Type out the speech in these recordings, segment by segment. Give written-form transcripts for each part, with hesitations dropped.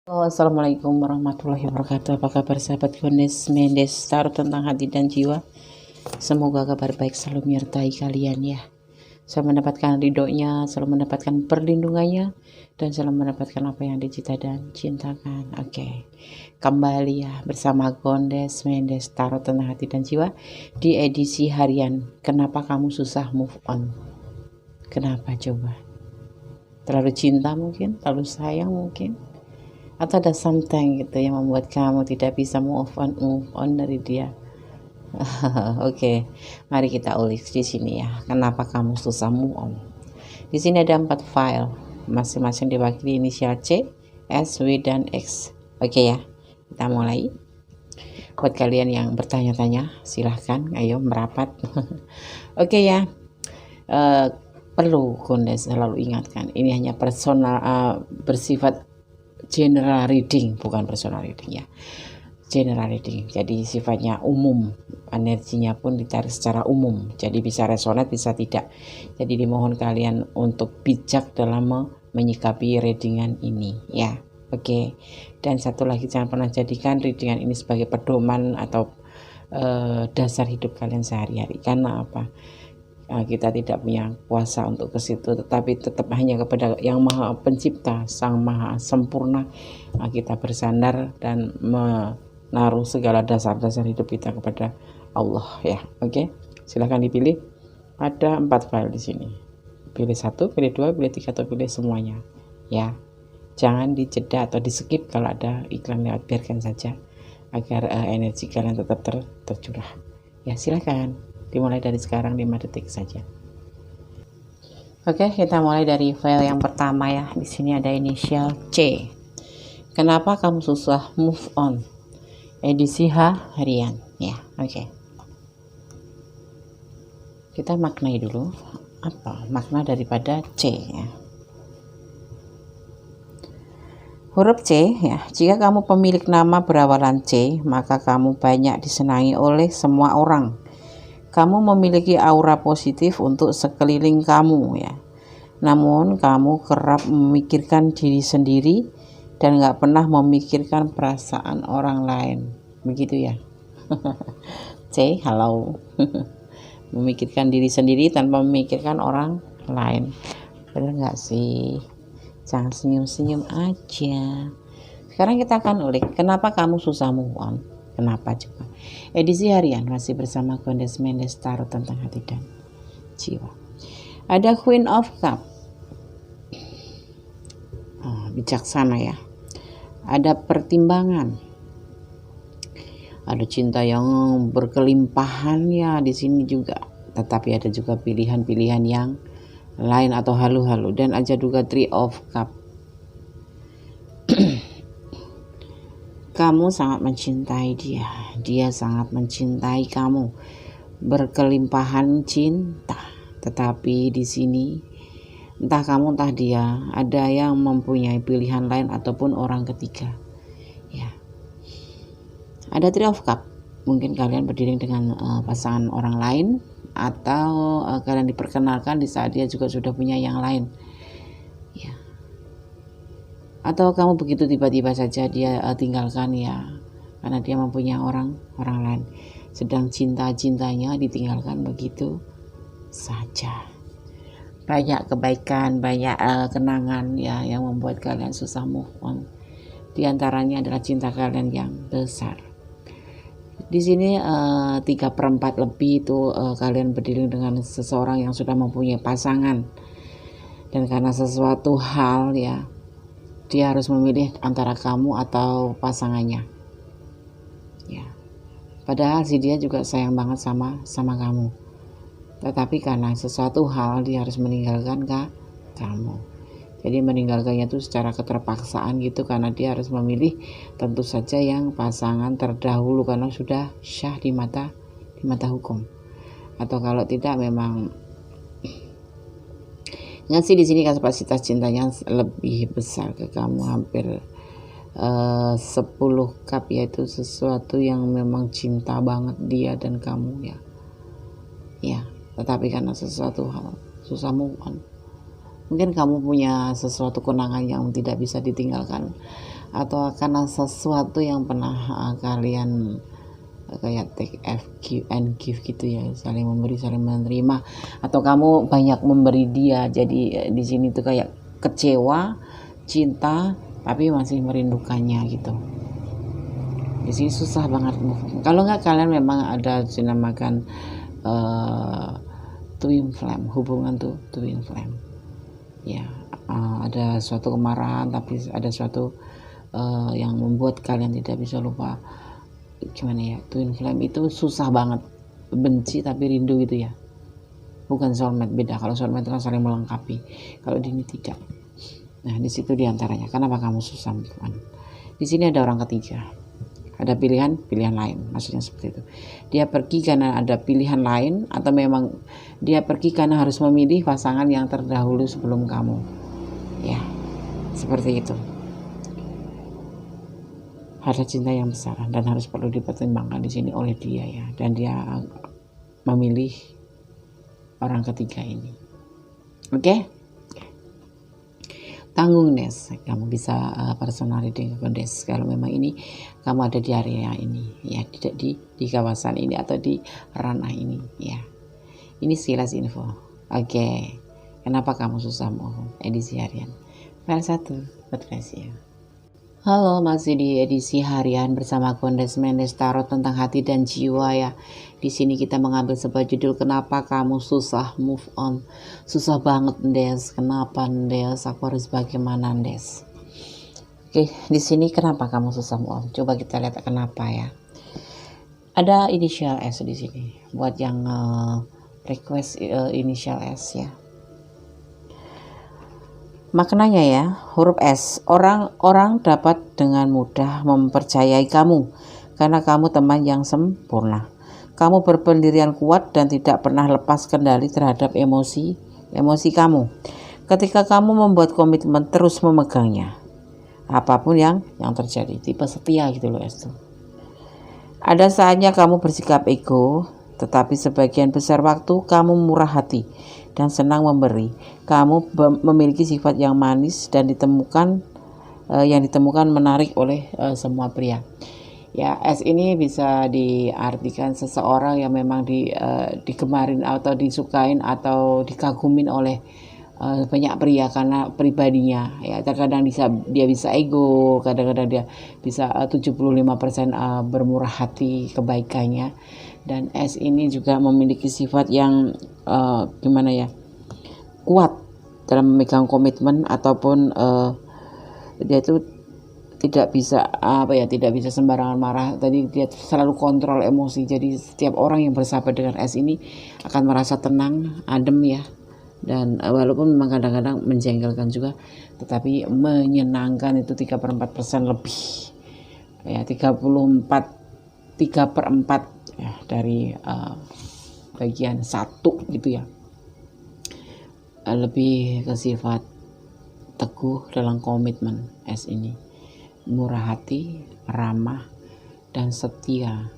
Assalamualaikum warahmatullahi wabarakatuh. Apa kabar sahabat Gones Mendes Tarot tentang hati dan jiwa? Semoga kabar baik selalu menyertai kalian ya. Selalu mendapatkan ridhonya, selalu mendapatkan perlindungannya, dan selalu mendapatkan apa yang dicita dan cintakan. Oke, kembali ya bersama Gones Mendes Tarot tentang hati dan jiwa di edisi harian. Kenapa kamu susah move on? Kenapa coba? Terlalu cinta mungkin, terlalu sayang mungkin, atau ada something gitu yang membuat kamu tidak bisa move on dari dia. Oke, mari kita ulik di sini ya. Kenapa kamu susah move on? Di sini ada 4 file, masing-masing diwakili inisial C, S, W, dan X. Oke ya, kita mulai. Buat kalian yang bertanya-tanya, silahkan, ayo merapat. Oke ya. Perlu Gones selalu ingatkan, ini hanya personal, bersifat general reading, bukan personal reading ya, general reading, jadi sifatnya umum, energinya pun ditarik secara umum, jadi bisa resonate bisa tidak, jadi dimohon kalian untuk bijak dalam menyikapi readingan ini ya. Oke. Dan satu lagi, jangan pernah jadikan readingan ini sebagai pedoman atau dasar hidup kalian sehari-hari. Karena apa? Kita tidak punya kuasa untuk ke situ, tetapi tetap hanya kepada yang maha pencipta, sang maha sempurna, kita bersandar dan menaruh segala dasar-dasar hidup kita kepada Allah ya. Oke, silahkan dipilih. Ada 4 file di sini, pilih 1, pilih 2, pilih 3, atau pilih semuanya ya. Jangan dijeda atau di skip kalau ada iklan lewat, biarkan saja agar energi kalian tetap tercurah ya. Silahkan dimulai dari sekarang 5 detik saja. Oke, kita mulai dari file yang pertama ya. Di sini ada inisial C. Kenapa kamu susah move on? Edisi H harian ya. Oke. Kita maknai dulu apa makna daripada C ya. Huruf C ya. Jika kamu pemilik nama berawalan C, maka kamu banyak disenangi oleh semua orang. Kamu memiliki aura positif untuk sekeliling kamu ya. Namun kamu kerap memikirkan diri sendiri dan gak pernah memikirkan perasaan orang lain. Begitu ya. C, halo. Memikirkan diri sendiri tanpa memikirkan orang lain. Benar gak sih? Jangan senyum-senyum aja. Sekarang kita akan ulik, kenapa kamu susah move on? Kenapa coba? Edisi harian masih bersama Gones Mendes Tarot tentang hati dan jiwa. Ada Queen of Cup, bijaksana ya. Ada pertimbangan. Ada cinta yang berkelimpahan ya di sini juga. Tetapi ada juga pilihan-pilihan yang lain atau halu-halu. Dan ada juga Three of Cup. Kamu sangat mencintai dia sangat mencintai kamu, berkelimpahan cinta. Tetapi di sini entah kamu entah dia ada yang mempunyai pilihan lain ataupun orang ketiga. Ya. Ada Three of Cup. Mungkin kalian berdiri dengan pasangan orang lain, atau kalian diperkenalkan di saat dia juga sudah punya yang lain. Ya. Atau kamu begitu tiba-tiba saja dia tinggalkan ya, karena dia mempunyai orang lain. Sedang cinta-cintanya ditinggalkan begitu saja. Banyak kebaikan, banyak kenangan ya yang membuat kalian susah move on. Di antaranya adalah cinta kalian yang besar. Di sini 3/4 lebih itu kalian berdiri dengan seseorang yang sudah mempunyai pasangan. Dan karena sesuatu hal ya, dia harus memilih antara kamu atau pasangannya. Ya. Padahal si dia juga sayang banget sama kamu. Tetapi karena sesuatu hal dia harus meninggalkan kamu. Jadi meninggalkannya itu secara keterpaksaan gitu, karena dia harus memilih tentu saja yang pasangan terdahulu karena sudah syah di mata hukum. Atau kalau tidak memang ngasih di sini kapasitas cintanya lebih besar ke kamu, hampir 10 cup, yaitu sesuatu yang memang cinta banget dia dan kamu ya. Ya, tetapi karena sesuatu hal susah move on. Mungkin kamu punya sesuatu kenangan yang tidak bisa ditinggalkan, atau karena sesuatu yang pernah kalian kayak take give and give gitu ya, saling memberi saling menerima, atau kamu banyak memberi dia, jadi di sini tuh kayak kecewa, cinta, tapi masih merindukannya gitu. Di sini susah banget kalau nggak kalian memang ada dinamakan twin flame, hubungan tuh twin flame ya. Ada suatu kemarahan tapi ada suatu yang membuat kalian tidak bisa lupa. Gimana ya, twin flame itu susah banget, benci tapi rindu gitu ya, bukan soulmate, beda. Kalau soulmate kan saling melengkapi, kalau di ini tidak. Nah di situ diantaranya kenapa kamu susah move on. Di sini ada orang ketiga, ada pilihan lain, maksudnya seperti itu. Dia pergi karena ada pilihan lain, atau memang dia pergi karena harus memilih pasangan yang terdahulu sebelum kamu ya, seperti itu. Ada cinta yang besar dan harus perlu dipertimbangkan di sini oleh dia ya, dan dia memilih orang ketiga ini. Oke? Tanggung Des, kamu bisa personal reading ke Des kalau memang ini kamu ada di area ini ya, tidak di kawasan ini atau di ranah ini ya. Ini sekilas info. Oke. Kenapa kamu susah mau edisi harian? File 1 advice ya. Halo, masih di edisi harian bersama Kondes Mendes Tarot tentang hati dan jiwa ya. Di sini kita mengambil sebuah judul, kenapa kamu susah move on. Susah banget Des. Kenapa Des? Aku harus bagaimana Des? Oke, di sini kenapa kamu susah move on? Coba kita lihat kenapa ya. Ada inisial S di sini. Buat yang request inisial S ya. Maknanya ya, huruf S, orang-orang dapat dengan mudah mempercayai kamu karena kamu teman yang sempurna. Kamu berpendirian kuat dan tidak pernah lepas kendali terhadap emosi kamu. Ketika kamu membuat komitmen terus memegangnya, apapun yang terjadi, tipe setia gitu loh S. Ada saatnya kamu bersikap ego, tetapi sebagian besar waktu kamu murah hati dan senang memberi. Kamu memiliki sifat yang manis dan ditemukan menarik oleh semua pria. Ya, S ini bisa diartikan seseorang yang memang digemarin atau disukain atau dikagumin oleh banyak pria karena pribadinya. Ya, terkadang dia bisa ego, kadang-kadang dia bisa 75% bermurah hati kebaikannya. Dan S ini juga memiliki sifat yang gimana ya, kuat dalam memegang komitmen, ataupun dia itu tidak bisa sembarangan marah. Tadi dia selalu kontrol emosi. Jadi setiap orang yang bersahabat dengan S ini akan merasa tenang, adem ya. Dan walaupun memang kadang-kadang menjengkelkan juga, tetapi menyenangkan. Itu 3/4% lebih ya, 3/4 ya, dari bagian 1 gitu ya. Lebih ke sifat teguh dalam komitmen S ini, murah hati, ramah, dan setia.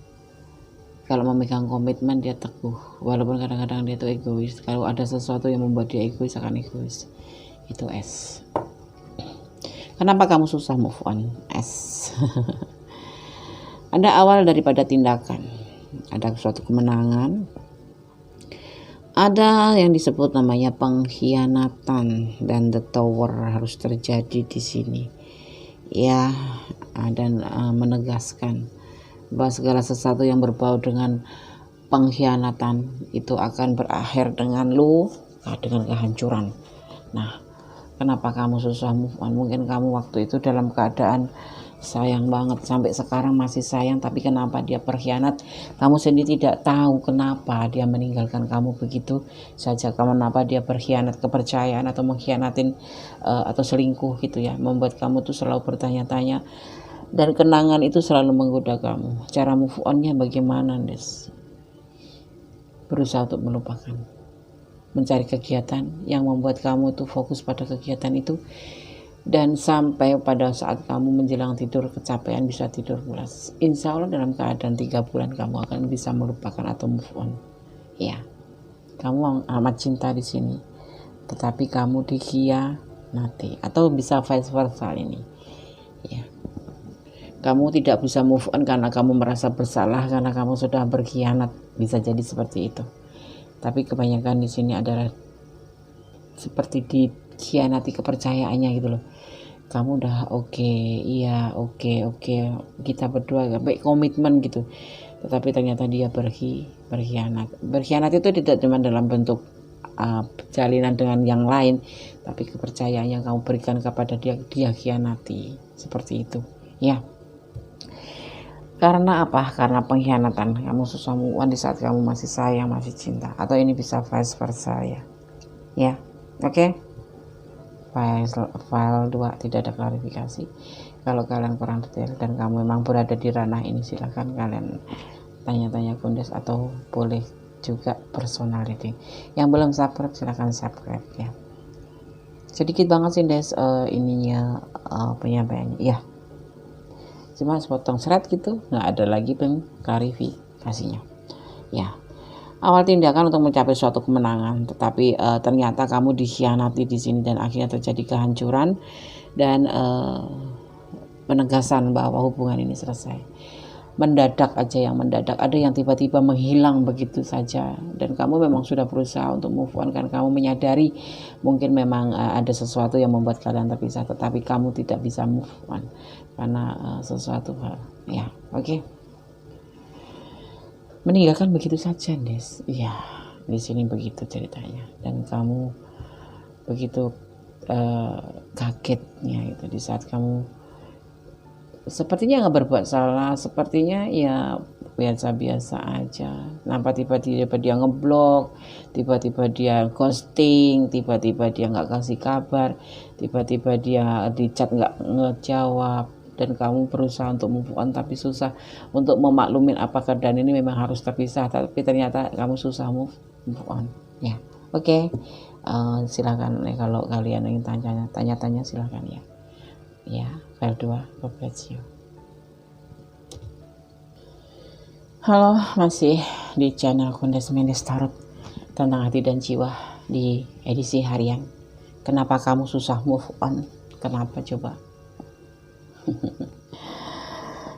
Kalau memegang komitmen dia teguh, walaupun kadang-kadang dia itu egois. Kalau ada sesuatu yang membuat dia egois, akan egois. Itu S. Kenapa kamu susah move on S? Ada awal daripada tindakan, ada suatu kemenangan, ada yang disebut namanya pengkhianatan, dan the tower harus terjadi di sini ya. Dan menegaskan bahwa segala sesuatu yang berbau dengan pengkhianatan itu akan berakhir dengan dengan kehancuran. Nah, kenapa kamu susah move on? Mungkin kamu waktu itu dalam keadaan sayang banget, sampai sekarang masih sayang, tapi kenapa dia berkhianat, kamu sendiri tidak tahu kenapa dia meninggalkan kamu begitu saja. Kenapa dia berkhianat kepercayaan atau mengkhianatin atau selingkuh gitu ya, membuat kamu tuh selalu bertanya-tanya, dan kenangan itu selalu menggoda kamu. Cara move onnya bagaimana Des? Berusaha untuk melupakan, mencari kegiatan yang membuat kamu tuh fokus pada kegiatan itu, dan sampai pada saat kamu menjelang tidur kecapean bisa tidur pulas. Insya Allah dalam keadaan 3 bulan kamu akan bisa melupakan atau move on. Ya, kamu amat cinta di sini. tetapi kamu dikhianati, atau bisa vice versa ini ya. Kamu tidak bisa move on karena kamu merasa bersalah karena kamu sudah berkhianat, bisa jadi seperti itu. Tapi kebanyakan di sini adalah seperti dikhianati kepercayaannya gitu loh. Kamu udah iya oke, kita berdua baik komitmen gitu, tetapi ternyata dia berkhianat. Berkhianat itu tidak cuma dalam bentuk jalinan dengan yang lain, tapi kepercayaan yang kamu berikan kepada dia khianati, seperti itu ya. Karena apa? Karena pengkhianatan. Kamu susah move on di saat kamu masih sayang, masih cinta, atau ini bisa vice versa ya oke. File 2 tidak ada klarifikasi. Kalau kalian kurang detail dan kamu memang berada di ranah ini, silahkan kalian tanya-tanya Kundes, atau boleh juga personal reading. Yang belum subscribe silahkan subscribe ya. Sedikit banget sih Des ininya penyampaiannya ya, cuma sepotong seret gitu, nggak ada lagi klarifikasinya ya. Awal tindakan untuk mencapai suatu kemenangan, tetapi ternyata kamu dikhianati di sini dan akhirnya terjadi kehancuran dan penegasan bahwa hubungan ini selesai. Mendadak aja, yang mendadak, ada yang tiba-tiba menghilang begitu saja, dan kamu memang sudah berusaha untuk move on kan, kamu menyadari mungkin memang ada sesuatu yang membuat kalian terpisah, tetapi kamu tidak bisa move on karena sesuatu hal ya oke. Meninggalkan begitu saja Des ya, di sini begitu ceritanya, dan kamu begitu kagetnya itu di saat kamu sepertinya nggak berbuat salah, sepertinya ya biasa-biasa aja. Nampak tiba-tiba dia ngeblok, tiba-tiba dia ghosting, tiba-tiba dia nggak kasih kabar, tiba-tiba dia di chat nggak ngejawab, dan kamu berusaha untuk move on tapi susah untuk memaklumin apa keadaan ini memang harus terpisah, tapi ternyata kamu susah move on ya oke. Silakan kalau kalian ingin tanya-tanya silakan ya. File 2, God bless you. Halo, masih di channel Kundes Mendes Tarot tentang hati dan jiwa di edisi harian. Kenapa kamu susah move on? Kenapa coba?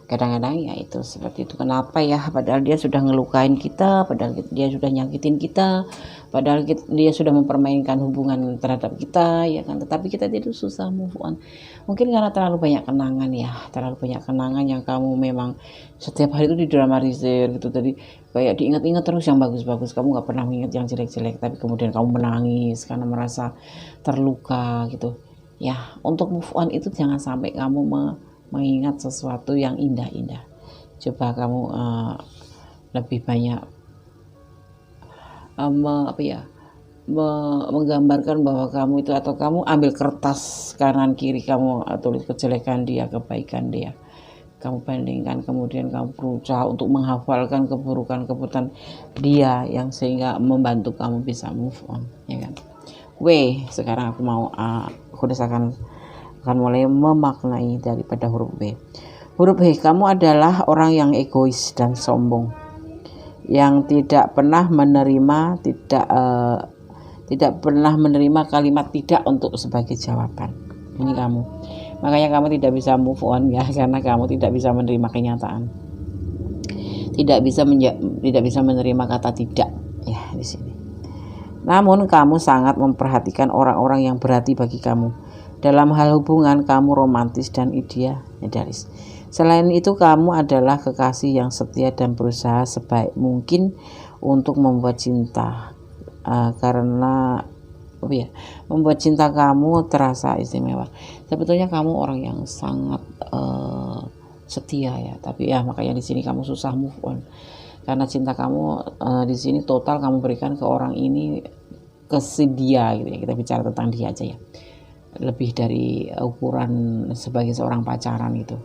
Kadang-kadang ya itu seperti itu. Kenapa ya? Padahal dia sudah ngelukain kita, padahal dia sudah nyakitin kita, padahal dia sudah mempermainkan hubungan terhadap kita ya kan, tetapi kita tidak susah move on. Mungkin karena terlalu banyak kenangan ya, terlalu banyak kenangan yang kamu memang setiap hari itu didramatisir gitu, tadi kayak diingat-ingat terus yang bagus-bagus, kamu nggak pernah mengingat yang jelek-jelek, tapi kemudian kamu menangis karena merasa terluka gitu ya. Untuk move on itu jangan sampai kamu mengingat sesuatu yang indah-indah. Coba kamu lebih banyak menggambarkan bahwa kamu itu, atau kamu ambil kertas kanan kiri, kamu tulis kejelekan dia, kebaikan dia, kamu bandingkan, kemudian kamu berusaha untuk menghafalkan keburukan dia yang sehingga membantu kamu bisa move on ya kan. Sekarang aku mau akan mulai memaknai daripada huruf B. Huruf B, kamu adalah orang yang egois dan sombong, yang tidak pernah menerima tidak pernah menerima kalimat tidak untuk sebagai jawaban. Ini kamu. Makanya kamu tidak bisa move on ya, karena kamu tidak bisa menerima kenyataan. Tidak bisa menerima kata tidak ya di sini. Namun kamu sangat memperhatikan orang-orang yang berarti bagi kamu. Dalam hal hubungan, kamu romantis dan idealis. Selain itu, kamu adalah kekasih yang setia dan berusaha sebaik mungkin untuk membuat cinta. Karena membuat cinta kamu terasa istimewa. Sebetulnya kamu orang yang sangat setia ya, tapi ya makanya di sini kamu susah move on. Karena cinta kamu di sini total kamu berikan ke orang ini, ke si dia gitu ya. Kita bicara tentang dia aja ya. Lebih dari ukuran sebagai seorang pacaran gitu.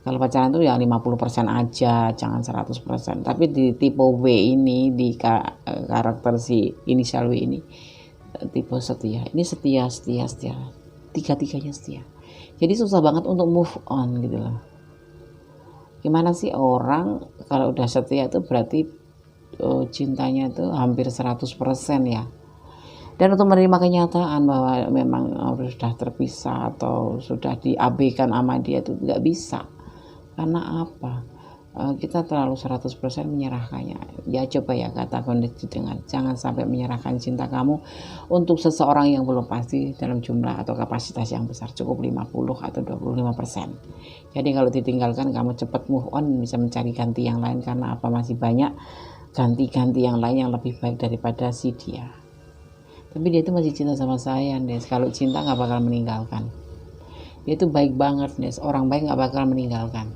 Kalau pacaran itu ya 50% aja, jangan 100%. Tapi di tipe W ini, di karakter si inisial W ini, tipe setia. Ini setia. Tiga-tiganya setia. Jadi susah banget untuk move on gitu loh. Gimana sih orang kalau udah setia itu berarti cintanya itu hampir 100% ya. Dan untuk menerima kenyataan bahwa memang sudah terpisah atau sudah diabaikan sama dia itu nggak bisa. Karena apa? Kita terlalu 100% menyerahkannya. Ya coba ya kata kondisi dengan jangan sampai menyerahkan cinta kamu untuk seseorang yang belum pasti dalam jumlah atau kapasitas yang besar, cukup 50 atau 25%. Jadi kalau ditinggalkan kamu cepat move on, bisa mencari ganti yang lain. Karena apa? Masih banyak ganti-ganti yang lain yang lebih baik daripada si dia. Tapi dia itu masih cinta sama saya, Des. Kalau cinta nggak bakal meninggalkan. Dia itu baik banget, Des. Orang baik nggak bakal meninggalkan.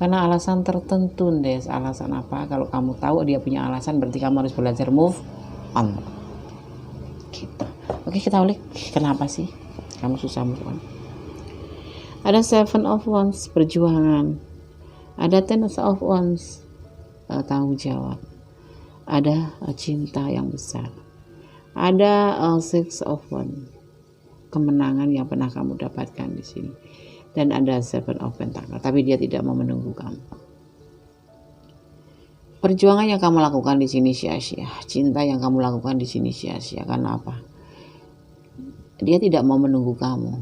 Karena alasan tertentu, Des. Alasan apa? Kalau kamu tahu dia punya alasan, berarti kamu harus belajar move on. Gitu. Oke, kita ulik. Kenapa sih kamu susah move on? Ada 7 of Wands, perjuangan. Ada 10 of Wands, tanggung jawab. Ada cinta yang besar. Ada 6 of Wands, kemenangan yang pernah kamu dapatkan di sini. Dan ada 7 of Pentacles, tapi dia tidak mau menunggu kamu. Perjuangan yang kamu lakukan di sini sia-sia. Cinta yang kamu lakukan di sini sia-sia. Karena apa? Dia tidak mau menunggu kamu.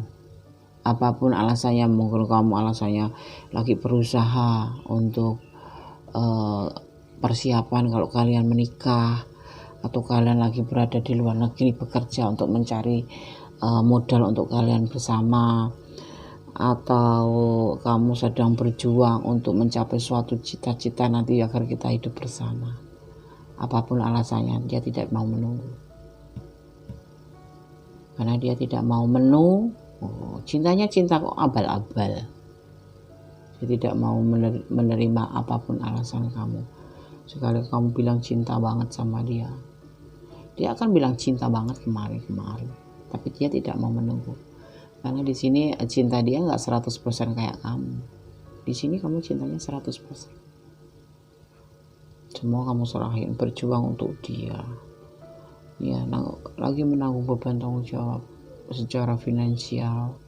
Apapun alasannya, mungkin kamu alasannya lagi berusaha untuk persiapan kalau kalian menikah, atau kalian lagi berada di luar negeri bekerja untuk mencari modal untuk kalian bersama, atau kamu sedang berjuang untuk mencapai suatu cita-cita nanti agar kita hidup bersama. Apapun alasannya, dia tidak mau menunggu. Karena dia tidak mau menunggu, cintanya cinta kok abal-abal. Dia tidak mau menerima apapun alasan kamu. Sekali kamu bilang cinta banget sama dia, dia akan bilang cinta banget kemarin. Tapi dia tidak mau menunggu. Karena di sini cinta dia nggak 100% kayak kamu. Di sini kamu cintanya 100%. Semua kamu serahin, berjuang untuk dia. Ya, lagi menanggung beban tanggung jawab secara finansial.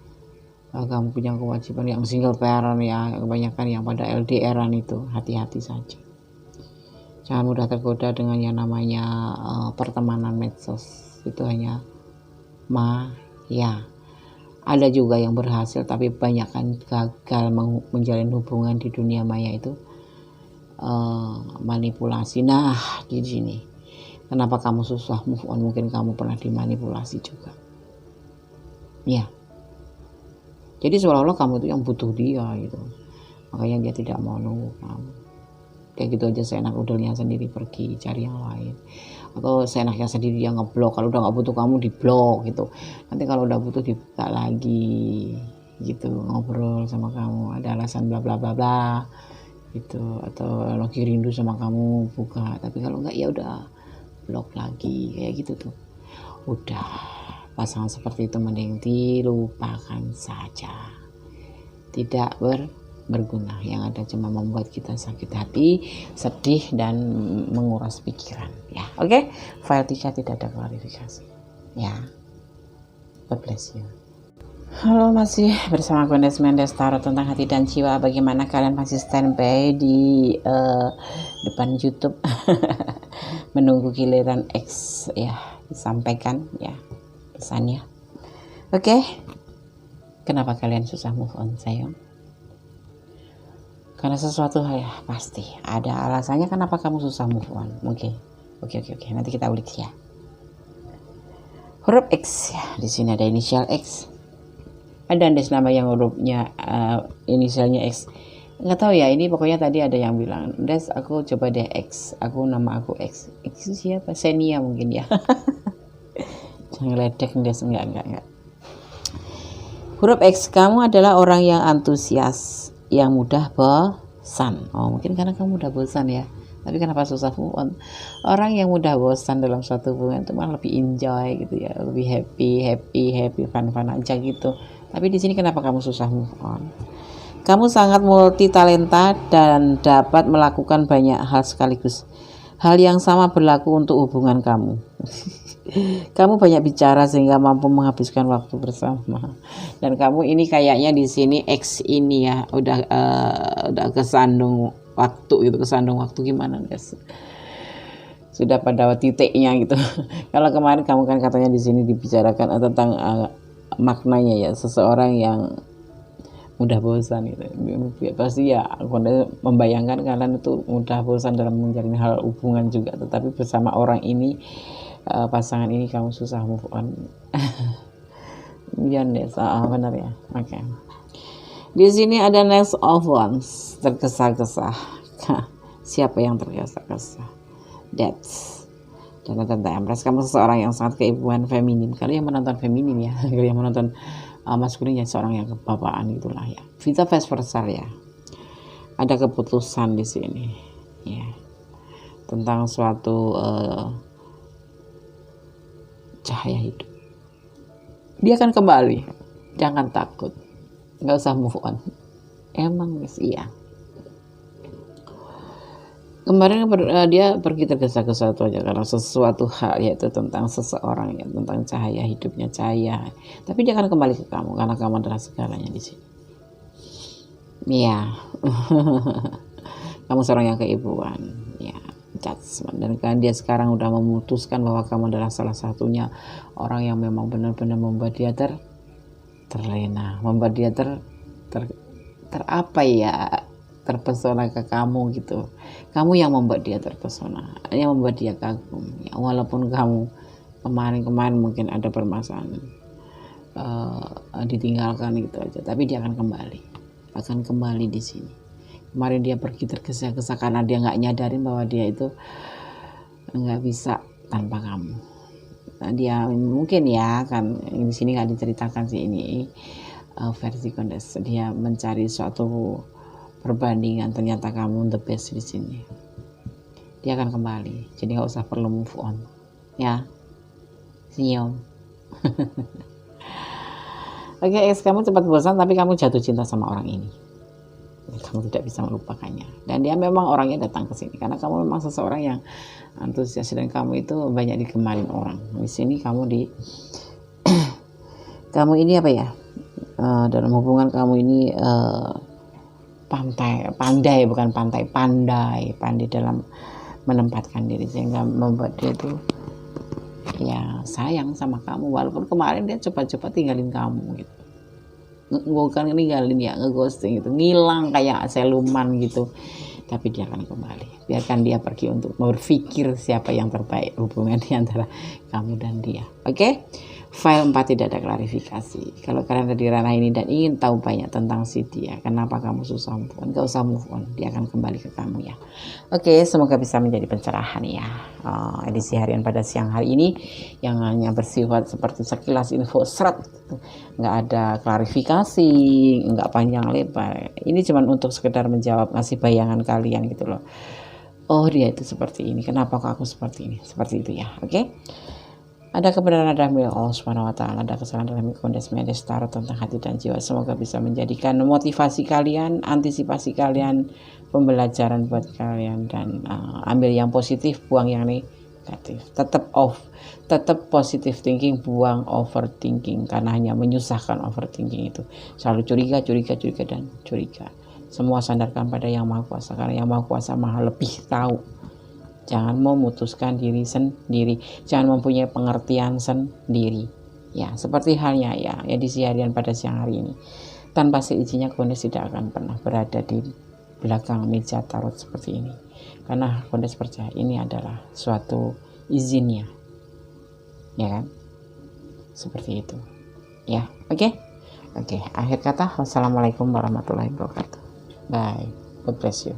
Kamu punya kewajiban yang single parent ya, kebanyakan yang pada LDR-an itu, hati-hati saja. Jangan mudah tergoda dengan yang namanya pertemanan medsos. Itu hanya maya. Ada juga yang berhasil, tapi kebanyakan gagal menjalin hubungan di dunia maya itu manipulasi. Nah, di sini kenapa kamu susah move on? Mungkin kamu pernah dimanipulasi juga. Ya. Jadi seolah-olah kamu itu yang butuh dia gitu. Makanya dia tidak mau nunggu kamu. Kayak gitu aja seenak udelnya sendiri pergi cari yang lain. Atau seenaknya sendiri dia ngeblok. Kalau udah gak butuh kamu diblok gitu. Nanti kalau udah butuh dibuka lagi gitu, ngobrol sama kamu, ada alasan bla bla bla bla gitu. Atau lagi rindu sama kamu buka. Tapi kalau enggak ya udah blok lagi kayak gitu tuh. Udah, pasangan seperti itu mending dilupakan saja. Tidak berguna, yang ada cuma membuat kita sakit hati, sedih, dan menguras pikiran ya. Oke, file 3 tidak ada klarifikasi ya. God bless you. Halo, masih bersama aku Mendes Tarot tentang hati dan jiwa. Bagaimana kalian masih standby di depan YouTube menunggu giliran X ya disampaikan ya pesannya. Oke, kenapa kalian susah move on sayang? Karena sesuatu hal ya pasti ada alasannya kenapa kamu susah move on. Oke. Nanti kita ulik ya. Huruf X ya. Di sini ada inisial X. Ada nama yang hurufnya inisialnya X. Nggak tahu ya. Ini pokoknya tadi ada yang bilang, Des, aku coba deh X. Nama aku X. X itu siapa? Senia mungkin ya. Jangan ledek Des. Enggak. Huruf X, kamu adalah orang yang antusias, yang mudah bosan. Oh, mungkin karena kamu udah bosan ya. Tapi kenapa susah move on? Orang yang mudah bosan dalam suatu hubungan itu malah lebih enjoy gitu ya, lebih happy, fun aja gitu. Tapi di sini kenapa kamu susah move on? Kamu sangat multi talenta dan dapat melakukan banyak hal sekaligus. Hal yang sama berlaku untuk hubungan kamu. Kamu banyak bicara sehingga mampu menghabiskan waktu bersama. Dan kamu ini kayaknya di sini X ini ya udah kesandung waktu gitu, kesandung waktu gimana guys? sudah pada titiknya gitu. Kalau kemarin kamu kan katanya di sini dibicarakan tentang maknanya ya, seseorang yang mudah bosan gitu. Pasti ya membayangkan kalian itu mudah bosan dalam menjalin hal hubungan juga, tetapi bersama orang ini, pasangan ini kamu susah move on. Iya deh, benar ya. Oke. Di sini ada next of ones, tergesa-gesa. Siapa yang tergesa-gesa? That's dan tentang Empress, kamu seseorang yang sangat keibuan feminim. Kalian yang menonton feminim ya, kalian yang menonton maskulin ya, seorang yang kebapaan gitulah ya. Vita vice versa ya. Ada keputusan di sini ya tentang suatu cahaya hidup. Dia akan kembali, jangan takut, nggak usah move on. Emang iya. Kemarin dia pergi tergesa-gesa itu aja karena sesuatu hal, yaitu tentang seseorang ya, tentang cahaya hidupnya, cahaya. Tapi dia akan kembali ke kamu karena kamu adalah segalanya di sini. Iya. Kamu seorang yang keibuan, ya, judgment. Dan kan dia sekarang udah memutuskan bahwa kamu adalah salah satunya orang yang memang benar-benar membuat dia terlena, membuat dia apa ya, terpesona ke kamu gitu. Kamu yang membuat dia terpesona, yang membuat dia kagum ya, walaupun kamu kemarin mungkin ada permasalahan, ditinggalkan gitu aja, tapi dia akan kembali di sini. Kemarin dia pergi tergesa-gesa karena dia nggak nyadarin bahwa dia itu nggak bisa tanpa kamu. Nah, dia mungkin ya kan di sini nggak diceritakan sih, ini versi Kondes. Dia mencari suatu perbandingan, ternyata kamu the best di sini. Dia akan kembali, jadi nggak usah perlu move on ya, senyum. Oke, kamu cepat bosan tapi kamu jatuh cinta sama orang ini, kamu tidak bisa melupakannya, dan dia memang orangnya datang ke sini karena kamu memang seseorang yang antusias dan kamu itu banyak digemari orang. Di sini kamu kamu ini apa ya, dalam hubungan kamu ini pandai dalam menempatkan diri, sehingga membuat dia tuh ya sayang sama kamu, walaupun kemarin dia coba-coba tinggalin kamu gitu. Bukan ninggalin ya, ngeghosting gitu, ngilang kayak seluman gitu. Tapi dia akan kembali, biarkan dia pergi untuk berpikir siapa yang terbaik hubungan di antara kamu dan dia. Oke? File 4 tidak ada klarifikasi. Kalau kalian ada di ranah ini dan ingin tahu banyak tentang si dia, kenapa kamu susah move on, gak usah move on, dia akan kembali ke kamu ya. Oke, semoga bisa menjadi pencerahan ya, edisi harian pada siang hari ini yang hanya bersifat seperti sekilas info seret, nggak ada klarifikasi, nggak panjang lebar. Ini cuma untuk sekedar menjawab, ngasih bayangan kalian gitu loh. Oh, dia itu seperti ini, kenapa kok aku seperti ini, seperti itu ya. Oke? Ada kebenaran dalam milik Allah Subhanahu wa Ta'ala, ada kesalahan dalam Kondes Medis Tarot tentang hati dan jiwa. Semoga bisa menjadikan motivasi kalian, antisipasi kalian, pembelajaran buat kalian, dan ambil yang positif, buang yang negatif. Tetap positive thinking, buang overthinking, karena hanya menyusahkan overthinking itu. Selalu curiga dan curiga. Semua sandarkan pada Yang Maha Kuasa, karena Yang Maha Kuasa Maha lebih tahu. Jangan memutuskan diri sendiri, jangan mempunyai pengertian sendiri. Ya, seperti halnya ya edisi harian pada siang hari ini. Tanpa seizinnya Kondes tidak akan pernah berada di belakang meja tarot seperti ini. Karena Kondes percaya ini adalah suatu izinnya. Ya kan? Seperti itu. Ya, oke? Oke, akhir kata, wassalamualaikum warahmatullahi wabarakatuh. Bye. God bless you.